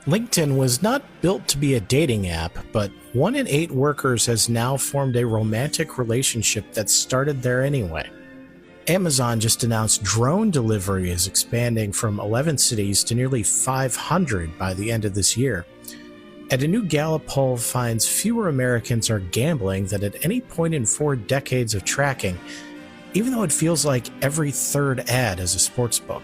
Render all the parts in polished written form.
LinkedIn was not built to be a dating app, but 1 in 8 workers has now formed a romantic relationship that started there anyway. Amazon just announced drone delivery is expanding from 11 cities to nearly 500 by the end of this year. And a new Gallup poll finds fewer Americans are gambling than at any point in 4 decades of tracking, even though it feels like every third ad is a sports book.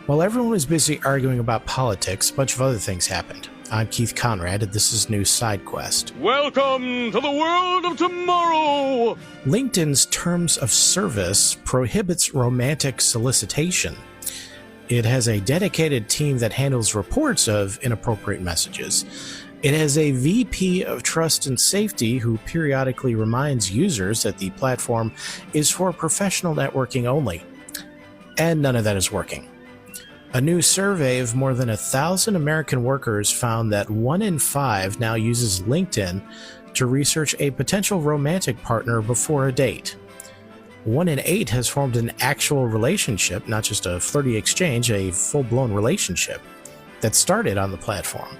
While everyone was busy arguing about politics, a bunch of other things happened. I'm Keith Conrad, and this is News SideQuest. Welcome to the world of tomorrow! LinkedIn's terms of service prohibits romantic solicitation. It has a dedicated team that handles reports of inappropriate messages. It has a VP of Trust and Safety who periodically reminds users that the platform is for professional networking only. And none of that is working. A new survey of more than 1,000 American workers found that 1 in 5 now uses LinkedIn to research a potential romantic partner before a date. 1 in 8 has formed an actual relationship, not just a flirty exchange, a full-blown relationship that started on the platform.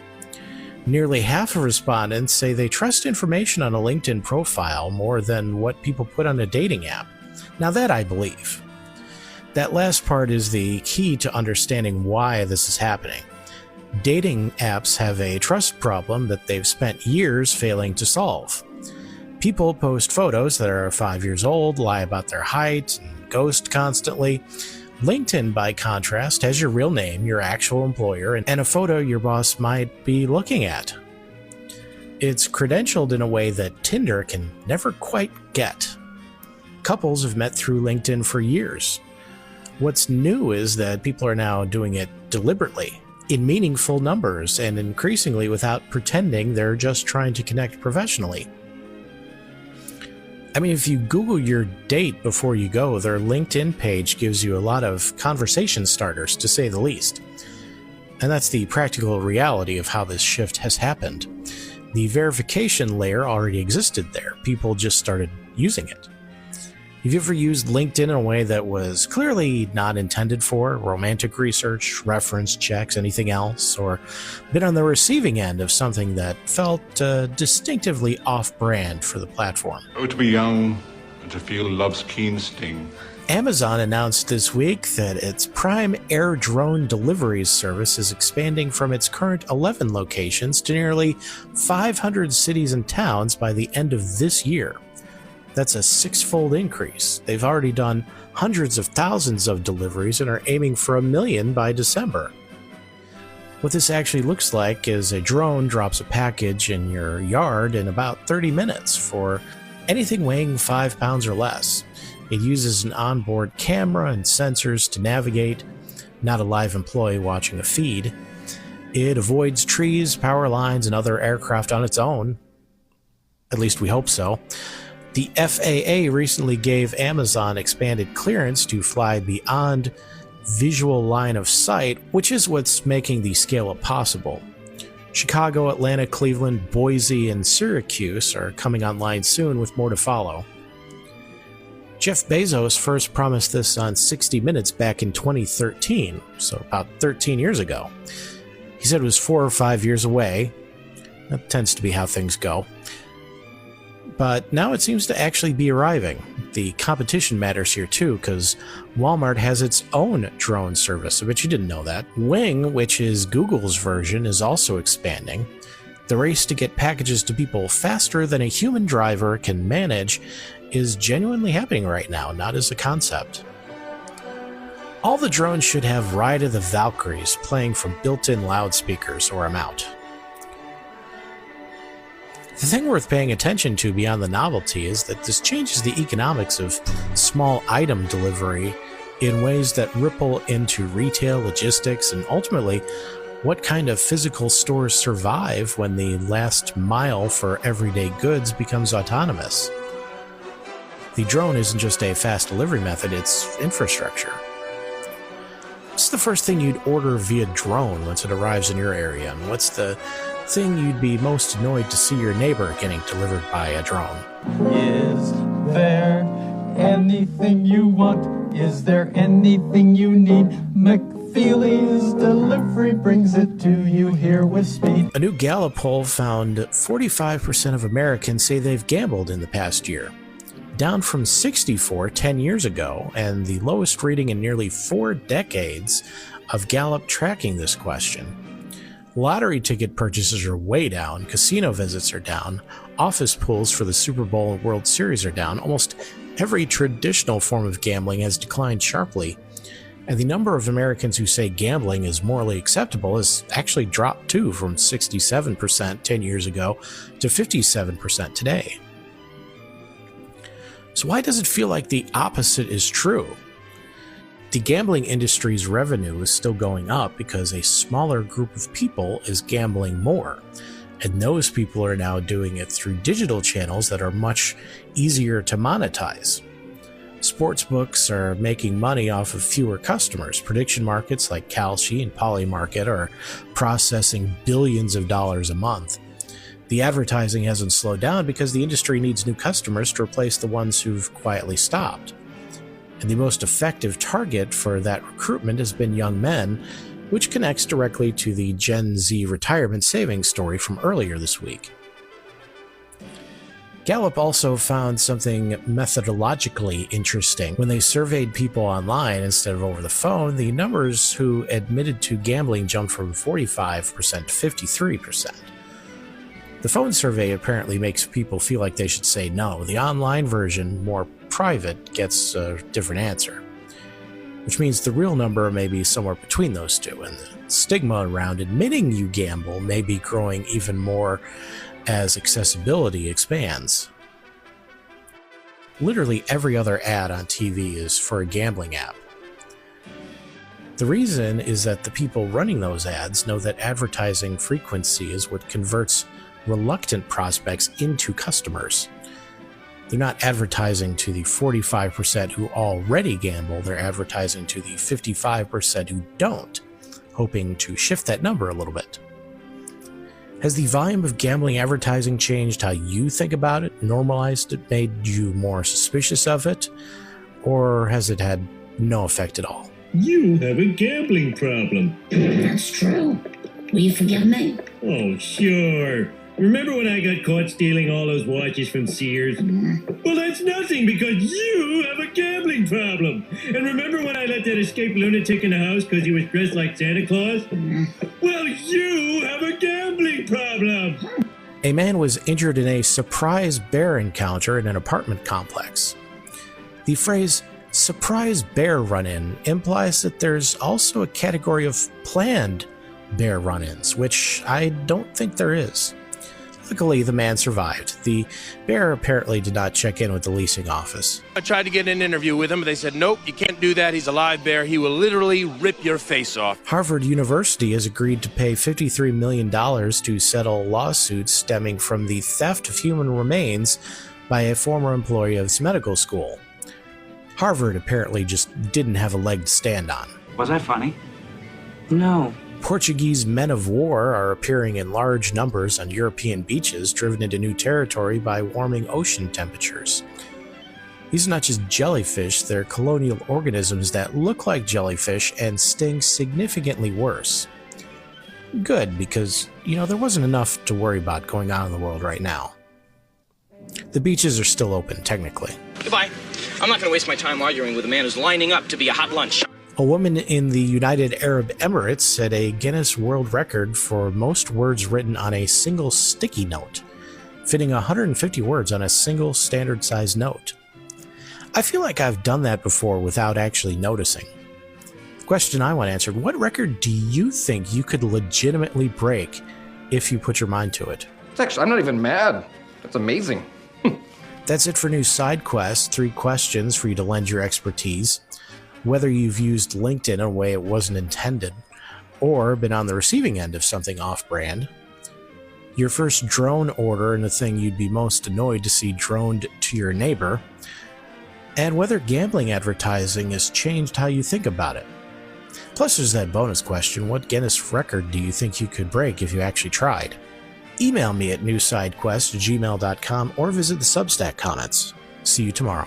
Nearly half of respondents say they trust information on a LinkedIn profile more than what people put on a dating app. Now that I believe. That last part is the key to understanding why this is happening. Dating apps have a trust problem that they've spent years failing to solve. People post photos that are 5 years old, lie about their height, and ghost constantly. LinkedIn, by contrast, has your real name, your actual employer, and a photo your boss might be looking at. It's credentialed in a way that Tinder can never quite get. Couples have met through LinkedIn for years. What's new is that people are now doing it deliberately, in meaningful numbers, and increasingly without pretending they're just trying to connect professionally. I mean, if you Google your date before you go, their LinkedIn page gives you a lot of conversation starters, to say the least. And that's the practical reality of how this shift has happened. The verification layer already existed there. People just started using it. Have you ever used LinkedIn in a way that was clearly not intended for romantic research, reference checks, anything else, or been on the receiving end of something that felt distinctively off-brand for the platform? Oh, to be young and to feel love's keen sting. Amazon announced this week that its Prime Air drone deliveries service is expanding from its current 11 locations to nearly 500 cities and towns by the end of this year. That's a 6-fold increase. They've already done hundreds of thousands of deliveries and are aiming for 1 million by December. What this actually looks like is a drone drops a package in your yard in about 30 minutes for anything weighing 5 pounds or less. It uses an onboard camera and sensors to navigate, not a live employee watching a feed. It avoids trees, power lines, and other aircraft on its own. At least we hope so. The FAA recently gave Amazon expanded clearance to fly beyond visual line of sight, which is what's making the scale-up possible. Chicago, Atlanta, Cleveland, Boise, and Syracuse are coming online soon, with more to follow. Jeff Bezos first promised this on 60 Minutes back in 2013, so about 13 years ago. He said it was 4 or 5 years away. That tends to be how things go. But now it seems to actually be arriving. The competition matters here too, because Walmart has its own drone service. I bet you didn't know that. Wing, which is Google's version, is also expanding. The race to get packages to people faster than a human driver can manage is genuinely happening right now, not as a concept. All the drones should have Ride of the Valkyries playing from built-in loudspeakers, or I'm out. The thing worth paying attention to beyond the novelty is that this changes the economics of small item delivery in ways that ripple into retail, logistics, and ultimately what kind of physical stores survive when the last mile for everyday goods becomes autonomous. The drone isn't just a fast delivery method, it's infrastructure. What's the first thing you'd order via drone once it arrives in your area? And what's the thing you'd be most annoyed to see your neighbor getting delivered by a drone? Is there anything you want? Is there anything you need? McFeely's Delivery brings it to you here with speed. A new Gallup poll found 45% of Americans say they've gambled in the past year, down from 64 10 years ago, and the lowest reading in nearly 4 decades of Gallup tracking this question. Lottery ticket purchases are way down, casino visits are down, office pools for the Super Bowl and World Series are down, almost every traditional form of gambling has declined sharply, and the number of Americans who say gambling is morally acceptable has actually dropped too, from 67% 10 years ago to 57% today. So why does it feel like the opposite is true? The gambling industry's revenue is still going up because a smaller group of people is gambling more, and those people are now doing it through digital channels that are much easier to monetize. Sportsbooks are making money off of fewer customers. Prediction markets like Kalshi and Polymarket are processing billions of dollars a month. The advertising hasn't slowed down because the industry needs new customers to replace the ones who've quietly stopped. And the most effective target for that recruitment has been young men, which connects directly to the Gen Z retirement savings story from earlier this week. Gallup also found something methodologically interesting. When they surveyed people online instead of over the phone, the numbers who admitted to gambling jumped from 45% to 53%. The phone survey apparently makes people feel like they should say no. The online version, more private, gets a different answer, which means the real number may be somewhere between those two, and the stigma around admitting you gamble may be growing even more as accessibility expands. Literally every other ad on TV is for a gambling app. The reason is that the people running those ads know that advertising frequency is what converts reluctant prospects into customers. They're not advertising to the 45% who already gamble, they're advertising to the 55% who don't, hoping to shift that number a little bit. Has the volume of gambling advertising changed how you think about it, normalized it, made you more suspicious of it, or has it had no effect at all? You have a gambling problem. That's true. Will you forgive me? Oh, sure. Remember when I got caught stealing all those watches from Sears? Well, that's nothing because you have a gambling problem. And remember when I let that escaped lunatic in the house because he was dressed like Santa Claus? Well, you have a gambling problem. A man was injured in a surprise bear encounter in an apartment complex. The phrase surprise bear run-in implies that there's also a category of planned bear run-ins, which I don't think there is. Luckily, the man survived. The bear apparently did not check in with the leasing office. I tried to get an interview with him, but they said, nope, you can't do that. He's a live bear. He will literally rip your face off. Harvard University has agreed to pay $53 million to settle lawsuits stemming from the theft of human remains by a former employee of its medical school. Harvard apparently just didn't have a leg to stand on. Was I funny? No. Portuguese men of war are appearing in large numbers on European beaches, driven into new territory by warming ocean temperatures. These are not just jellyfish, they're colonial organisms that look like jellyfish and sting significantly worse. Good, because, there wasn't enough to worry about going on in the world right now. The beaches are still open, technically. Goodbye. I'm not going to waste my time arguing with a man who's lining up to be a hot lunch. A woman in the United Arab Emirates set a Guinness World Record for most words written on a single sticky note, fitting 150 words on a single standard-sized note. I feel like I've done that before without actually noticing. The question I want answered, what record do you think you could legitimately break if you put your mind to it? I'm not even mad. That's amazing. That's it for New Side Quest. 3 questions for you to lend your expertise. Whether you've used LinkedIn in a way it wasn't intended, or been on the receiving end of something off-brand, your first drone order and the thing you'd be most annoyed to see droned to your neighbor, and whether gambling advertising has changed how you think about it. Plus there's that bonus question, what Guinness record do you think you could break if you actually tried? Email me at newsidequest@gmail.com or visit the Substack comments. See you tomorrow.